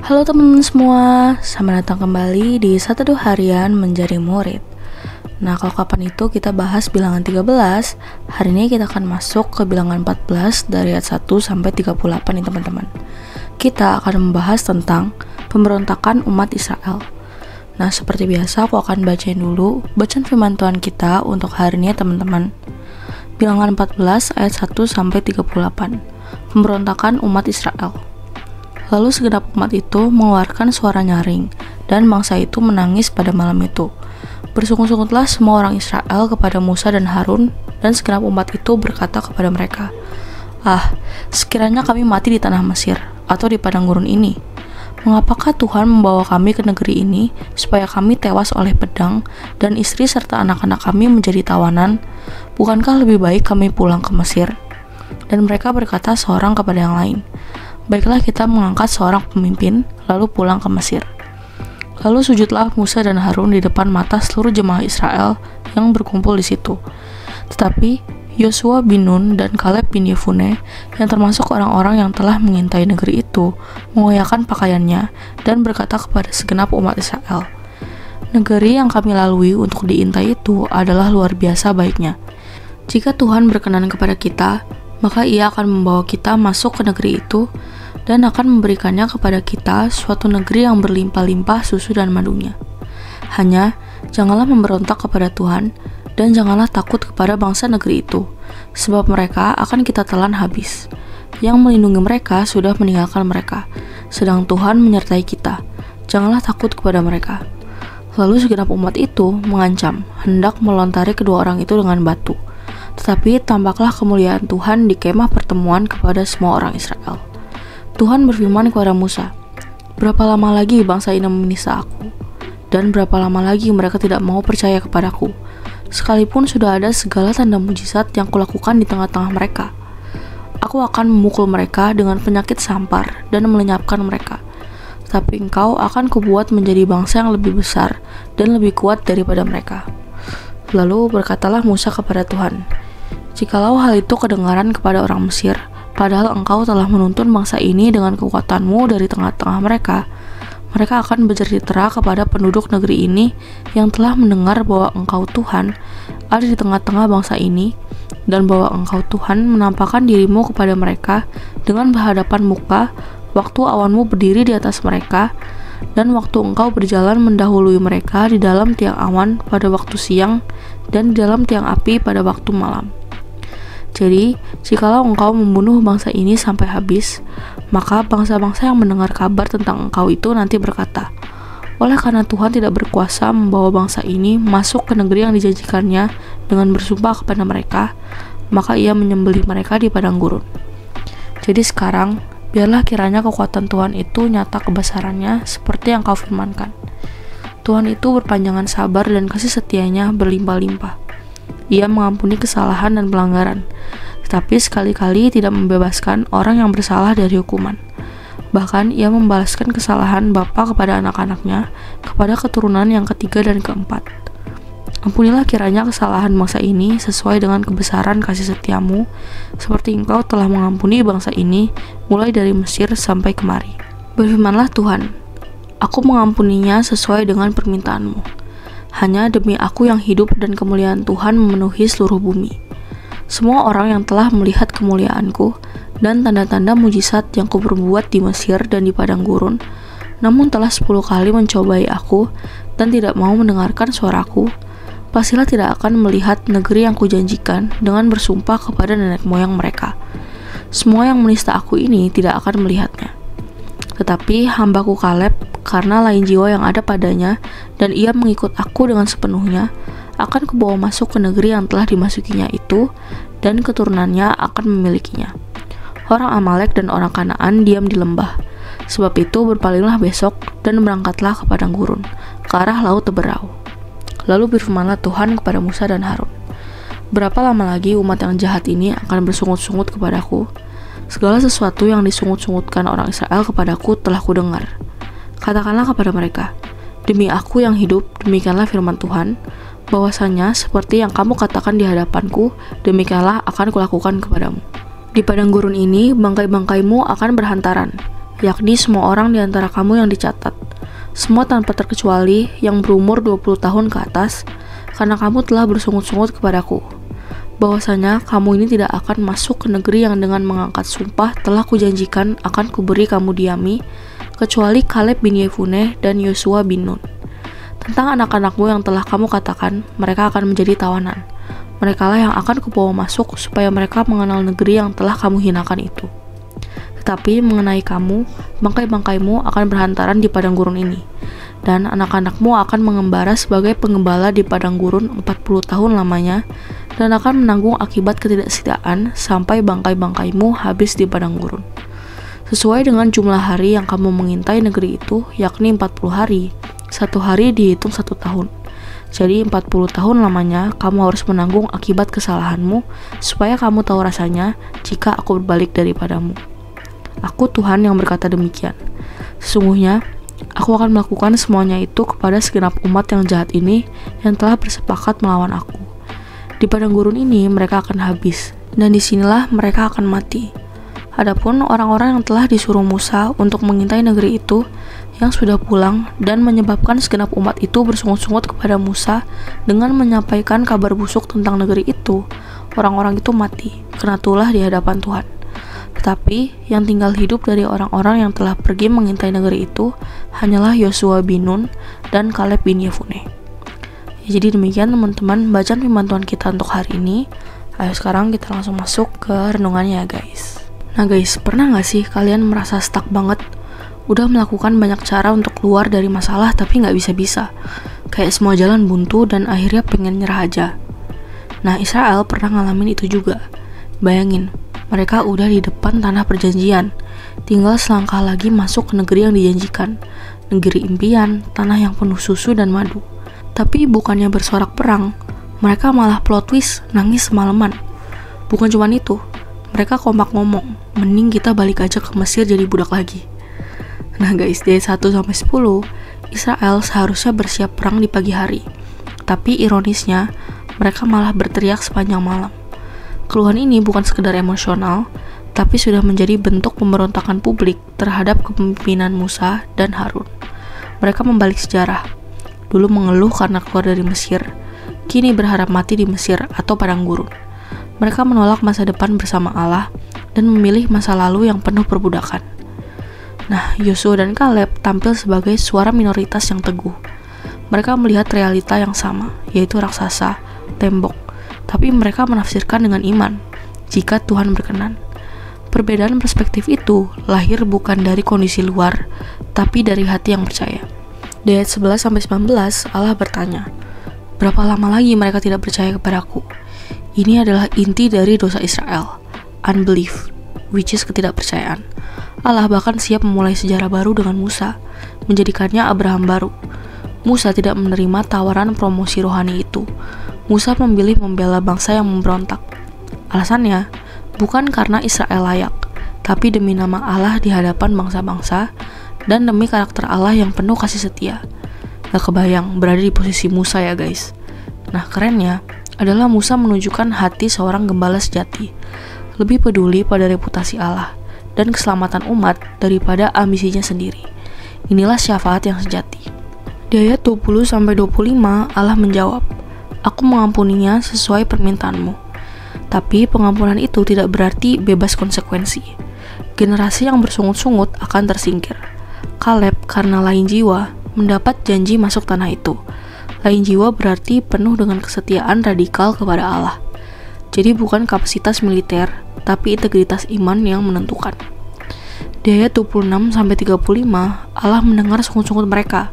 Halo teman-teman semua, selamat datang kembali di Satu Harian Menjadi Murid. Nah, kalau kapan itu kita bahas bilangan 13, hari ini kita akan masuk ke bilangan 14 dari ayat 1 sampai 38 nih teman-teman. Kita akan membahas tentang pemberontakan umat Israel. Nah, seperti biasa aku akan bacain dulu bacaan firman Tuhan kita untuk hari ini ya teman-teman. Bilangan 14 ayat 1 sampai 38. Pemberontakan umat Israel. Lalu segenap umat itu mengeluarkan suara nyaring, dan bangsa itu menangis pada malam itu. Bersungut-sungutlah semua orang Israel kepada Musa dan Harun, dan segenap umat itu berkata kepada mereka, "Ah, sekiranya kami mati di tanah Mesir, atau di padang gurun ini. Mengapakah Tuhan membawa kami ke negeri ini, supaya kami tewas oleh pedang, dan istri serta anak-anak kami menjadi tawanan? Bukankah lebih baik kami pulang ke Mesir?" Dan mereka berkata seorang kepada yang lain, "Baiklah kita mengangkat seorang pemimpin, lalu pulang ke Mesir." Lalu sujudlah Musa dan Harun di depan mata seluruh jemaah Israel yang berkumpul di situ. Tetapi Yosua bin Nun dan Kaleb bin Yefune, yang termasuk orang-orang yang telah mengintai negeri itu, mengoyakkan pakaiannya dan berkata kepada segenap umat Israel, "Negeri yang kami lalui untuk diintai itu adalah luar biasa baiknya. Jika Tuhan berkenan kepada kita, maka Ia akan membawa kita masuk ke negeri itu dan akan memberikannya kepada kita suatu negeri yang berlimpah-limpah susu dan madunya. Hanya janganlah memberontak kepada Tuhan dan janganlah takut kepada bangsa negeri itu, sebab mereka akan kita telan habis. Yang melindungi mereka sudah meninggalkan mereka, sedang Tuhan menyertai kita. Janganlah takut kepada mereka." Lalu segenap umat itu mengancam hendak melontari kedua orang itu dengan batu. Tetapi tampaklah kemuliaan Tuhan di kemah pertemuan kepada semua orang Israel. Tuhan berfirman kepada Musa, "Berapa lama lagi bangsa ini menista aku? Dan berapa lama lagi mereka tidak mau percaya kepadaku? Sekalipun sudah ada segala tanda mujizat yang kulakukan di tengah-tengah mereka. Aku akan memukul mereka dengan penyakit sampar dan melenyapkan mereka. Tetapi engkau akan kubuat menjadi bangsa yang lebih besar dan lebih kuat daripada mereka." Lalu berkatalah Musa kepada Tuhan, "Jikalau hal itu kedengaran kepada orang Mesir, padahal engkau telah menuntun bangsa ini dengan kekuatanmu dari tengah-tengah mereka, mereka akan bercerita kepada penduduk negeri ini yang telah mendengar bahwa engkau Tuhan ada di tengah-tengah bangsa ini, dan bahwa engkau Tuhan menampakkan dirimu kepada mereka dengan berhadapan muka waktu awanmu berdiri di atas mereka, dan waktu engkau berjalan mendahului mereka di dalam tiang awan pada waktu siang dan di dalam tiang api pada waktu malam. Jadi, jikalau engkau membunuh bangsa ini sampai habis, maka bangsa-bangsa yang mendengar kabar tentang engkau itu nanti berkata, 'Oleh karena Tuhan tidak berkuasa membawa bangsa ini masuk ke negeri yang dijanjikannya dengan bersumpah kepada mereka, maka Ia menyembelih mereka di padang gurun.' Jadi sekarang, biarlah kiranya kekuatan Tuhan itu nyata kebesarannya seperti yang kau firmankan. Tuhan itu berpanjangan sabar dan kasih setianya berlimpah-limpah. Ia mengampuni kesalahan dan pelanggaran, tetapi sekali-kali tidak membebaskan orang yang bersalah dari hukuman. Bahkan ia membalaskan kesalahan bapa kepada anak-anaknya, kepada keturunan yang ketiga dan keempat. Ampunilah kiranya kesalahan bangsa ini sesuai dengan kebesaran kasih setiamu, seperti engkau telah mengampuni bangsa ini mulai dari Mesir sampai kemari. Berfirmanlah Tuhan, aku mengampuninya sesuai dengan permintaanmu. Hanya demi aku yang hidup dan kemuliaan Tuhan memenuhi seluruh bumi. Semua orang yang telah melihat kemuliaanku dan tanda-tanda mujizat yang kuperbuat di Mesir dan di padang gurun, namun telah 10 kali mencobai aku dan tidak mau mendengarkan suaraku, pastilah tidak akan melihat negeri yang kujanjikan dengan bersumpah kepada nenek moyang mereka. Semua yang menista aku ini tidak akan melihatnya. Tetapi hambaku Kaleb, karena lain jiwa yang ada padanya, dan ia mengikut aku dengan sepenuhnya, akan kubawa masuk ke negeri yang telah dimasukinya itu, dan keturunannya akan memilikinya. Orang Amalek dan orang Kanaan diam di lembah. Sebab itu berpalinglah besok, dan berangkatlah ke padang gurun, ke arah laut Teberau." Lalu berfirmanlah Tuhan kepada Musa dan Harun, "Berapa lama lagi umat yang jahat ini akan bersungut-sungut kepadaku? Segala sesuatu yang disungut-sungutkan orang Israel kepadaku telah kudengar. Katakanlah kepada mereka, demi aku yang hidup, demikianlah firman Tuhan, bahwasanya seperti yang kamu katakan di hadapanku, demikianlah akan kulakukan kepadamu. Di padang gurun ini, bangkai-bangkaimu akan berhantaran, yakni semua orang di antara kamu yang dicatat, semua tanpa terkecuali yang berumur 20 tahun ke atas, karena kamu telah bersungut-sungut kepadaku, bahwasanya kamu ini tidak akan masuk ke negeri yang dengan mengangkat sumpah telah kujanjikan akan kuberi kamu diami, kecuali Kaleb bin Yefuneh dan Yosua bin Nun. Tentang anak-anakmu yang telah kamu katakan, mereka akan menjadi tawanan. Merekalah yang akan kubawa masuk supaya mereka mengenal negeri yang telah kamu hinakan itu. Tetapi mengenai kamu, bangkai-bangkaimu akan berhantaran di padang gurun ini, dan anak-anakmu akan mengembara sebagai penggembala di padang gurun 40 tahun lamanya, dan akan menanggung akibat ketidaksetiaan sampai bangkai-bangkaimu habis di padang gurun. Sesuai dengan jumlah hari yang kamu mengintai negeri itu, yakni 40 hari, satu hari dihitung 1 tahun. Jadi 40 tahun lamanya kamu harus menanggung akibat kesalahanmu, supaya kamu tahu rasanya jika aku berbalik daripadamu. Aku Tuhan yang berkata demikian. Sesungguhnya, aku akan melakukan semuanya itu kepada segenap umat yang jahat ini yang telah bersepakat melawan aku. Di padang gurun ini mereka akan habis, dan disinilah mereka akan mati. Adapun orang-orang yang telah disuruh Musa untuk mengintai negeri itu, yang sudah pulang dan menyebabkan segenap umat itu bersungut-sungut kepada Musa dengan menyampaikan kabar busuk tentang negeri itu, orang-orang itu mati, kena tulah di hadapan Tuhan. Tetapi yang tinggal hidup dari orang-orang yang telah pergi mengintai negeri itu hanyalah Yosua bin Nun dan Kaleb bin Yefuneh. Ya, jadi demikian teman-teman bacaan firman Tuhan kita untuk hari ini. Ayo sekarang kita langsung masuk ke renungannya ya guys. Nah guys, pernah gak sih kalian merasa stuck banget? Udah melakukan banyak cara untuk keluar dari masalah tapi gak bisa-bisa. Kayak semua jalan buntu dan akhirnya pengen nyerah aja. Nah Israel pernah ngalamin itu juga. Bayangin, mereka udah di depan tanah perjanjian, tinggal selangkah lagi masuk ke negeri yang dijanjikan, negeri impian, tanah yang penuh susu dan madu. Tapi bukannya bersorak perang, mereka malah plot twist, nangis semalaman. Bukan cuma itu, mereka kompak ngomong, mending kita balik aja ke Mesir jadi budak lagi. Nah guys, di ayat 1-10, Israel seharusnya bersiap perang di pagi hari. Tapi ironisnya, mereka malah berteriak sepanjang malam. Keluhan ini bukan sekedar emosional, tapi sudah menjadi bentuk pemberontakan publik terhadap kepemimpinan Musa dan Harun. Mereka membalik sejarah. Dulu mengeluh karena keluar dari Mesir, kini berharap mati di Mesir atau padang gurun. Mereka menolak masa depan bersama Allah dan memilih masa lalu yang penuh perbudakan. Nah, Yosua dan Kaleb tampil sebagai suara minoritas yang teguh. Mereka melihat realita yang sama, yaitu raksasa, tembok, tapi mereka menafsirkan dengan iman, jika Tuhan berkenan. Perbedaan perspektif itu lahir bukan dari kondisi luar, tapi dari hati yang percaya. Di ayat 11-19, Allah bertanya, berapa lama lagi mereka tidak percaya kepadaku? Ini adalah inti dari dosa Israel, unbelief, which is ketidakpercayaan. Allah bahkan siap memulai sejarah baru dengan Musa, menjadikannya Abraham baru. Musa tidak menerima tawaran promosi rohani itu. Musa memilih membela bangsa yang memberontak. Alasannya, bukan karena Israel layak, tapi demi nama Allah di hadapan bangsa-bangsa, dan demi karakter Allah yang penuh kasih setia. Gak kebayang berada di posisi Musa ya guys. Nah kerennya adalah Musa menunjukkan hati seorang gembala sejati, lebih peduli pada reputasi Allah dan keselamatan umat daripada ambisinya sendiri. Inilah syafaat yang sejati. Di ayat 20-25 Allah menjawab, aku mengampuninya sesuai permintaanmu. Tapi pengampunan itu tidak berarti bebas konsekuensi. Generasi yang bersungut-sungut akan tersingkir. Kaleb karena lain jiwa mendapat janji masuk tanah itu. Lain jiwa berarti penuh dengan kesetiaan radikal kepada Allah. Jadi bukan kapasitas militer, tapi integritas iman yang menentukan. Di ayat 26-35, Allah mendengar sungut-sungut mereka.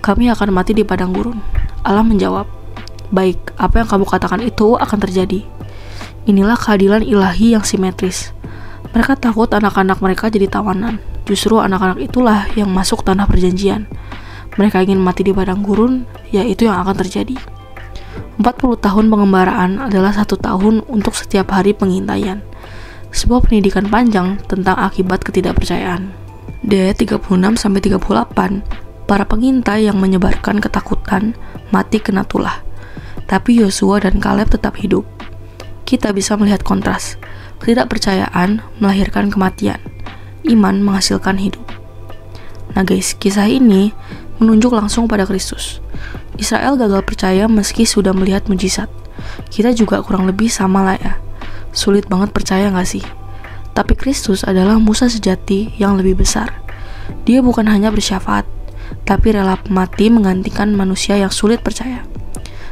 Kami akan mati di padang gurun. Allah menjawab, baik, apa yang kamu katakan itu akan terjadi. Inilah keadilan ilahi yang simetris. Mereka takut anak-anak mereka jadi tawanan. Justru anak-anak itulah yang masuk tanah perjanjian. Mereka ingin mati di padang gurun, yaitu yang akan terjadi. 40 tahun pengembaraan adalah 1 tahun untuk setiap hari pengintaian. Sebuah pendidikan panjang tentang akibat ketidakpercayaan. Di ayat 36-38, para pengintai yang menyebarkan ketakutan mati kena tulah. Tapi Yosua dan Kaleb tetap hidup. Kita bisa melihat kontras. Ketidakpercayaan melahirkan kematian. iman menghasilkan hidup. Nah guys, kisah ini menunjuk langsung pada Kristus. Israel gagal percaya meski sudah melihat mujizat. Kita juga kurang lebih sama lah ya. Sulit banget percaya gak sih? Tapi Kristus adalah Musa sejati yang lebih besar. Dia bukan hanya bersyafaat, tapi rela mati menggantikan manusia yang sulit percaya.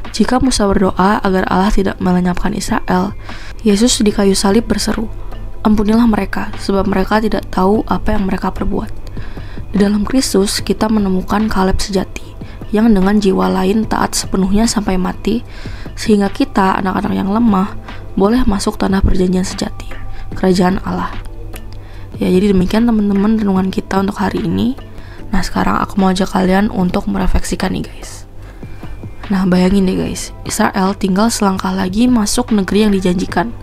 Jika Musa berdoa agar Allah tidak melenyapkan Israel, Yesus di kayu salib berseru, "Ampunilah mereka, sebab mereka tidak tahu apa yang mereka perbuat." Di dalam Kristus, kita menemukan Kaleb sejati, yang dengan jiwa lain taat sepenuhnya sampai mati, sehingga kita, anak-anak yang lemah, boleh masuk tanah perjanjian sejati, kerajaan Allah. Ya, jadi demikian teman-teman renungan kita untuk hari ini. Nah, sekarang aku mau ajak kalian untuk merefleksikan nih guys. Nah, bayangin deh guys, Israel tinggal selangkah lagi masuk negeri yang dijanjikan,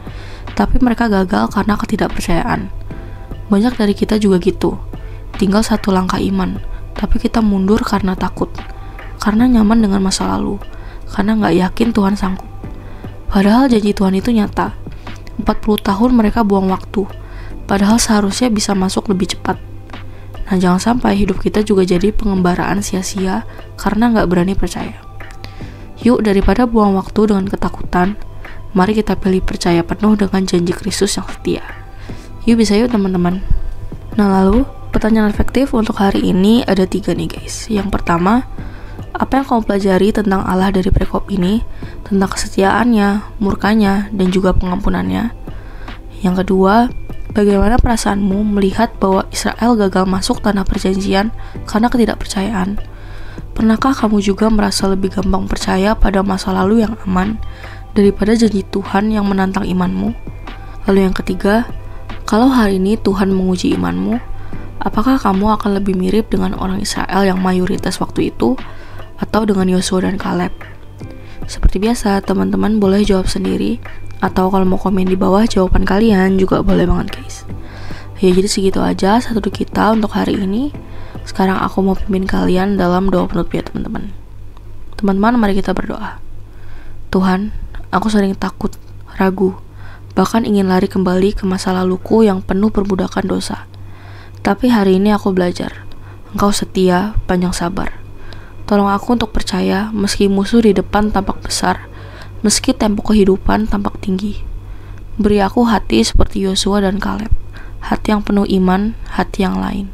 tapi mereka gagal karena ketidakpercayaan. Banyak dari kita juga gitu, tinggal satu langkah iman, tapi kita mundur karena takut, karena nyaman dengan masa lalu, karena nggak yakin Tuhan sanggup. Padahal janji Tuhan itu nyata. 40 tahun mereka buang waktu, padahal seharusnya bisa masuk lebih cepat. Nah, jangan sampai hidup kita juga jadi pengembaraan sia-sia karena nggak berani percaya. Yuk, daripada buang waktu dengan ketakutan, mari kita pilih percaya penuh dengan janji Kristus yang setia. Yuk, bisa yuk teman-teman. Nah, lalu pertanyaan reflektif untuk hari ini ada 3 nih guys. Yang pertama, apa yang kamu pelajari tentang Allah dari perikop ini, tentang kesetiaannya, murkanya, dan juga pengampunannya? Yang kedua, bagaimana perasaanmu melihat bahwa Israel gagal masuk tanah perjanjian karena ketidakpercayaan? Pernahkah kamu juga merasa lebih gampang percaya pada masa lalu yang aman daripada janji Tuhan yang menantang imanmu? Lalu yang ketiga, kalau hari ini Tuhan menguji imanmu, apakah kamu akan lebih mirip dengan orang Israel yang mayoritas waktu itu, atau dengan Yosua dan Kaleb? Seperti biasa, teman-teman boleh jawab sendiri, atau kalau mau komen di bawah jawaban kalian juga boleh banget guys. Ya, jadi segitu aja satu kita untuk hari ini. Sekarang aku mau pimpin kalian dalam doa penutup ya teman-teman. Teman-teman, mari kita berdoa. Tuhan, aku sering takut, ragu, bahkan ingin lari kembali ke masa laluku yang penuh perbudakan dosa. Tapi hari ini aku belajar, Engkau setia, panjang sabar. Tolong aku untuk percaya meski musuh di depan tampak besar, meski tembok kehidupan tampak tinggi. Beri aku hati seperti Yosua dan Kaleb, hati yang penuh iman, hati yang lain.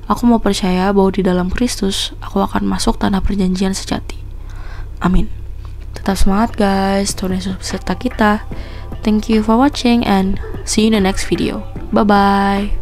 Aku mau percaya bahwa di dalam Kristus, aku akan masuk tanah perjanjian sejati. Amin. Tetap semangat guys, Tuhan Yesus beserta kita. Thank you for watching and see you in the next video. Bye-bye.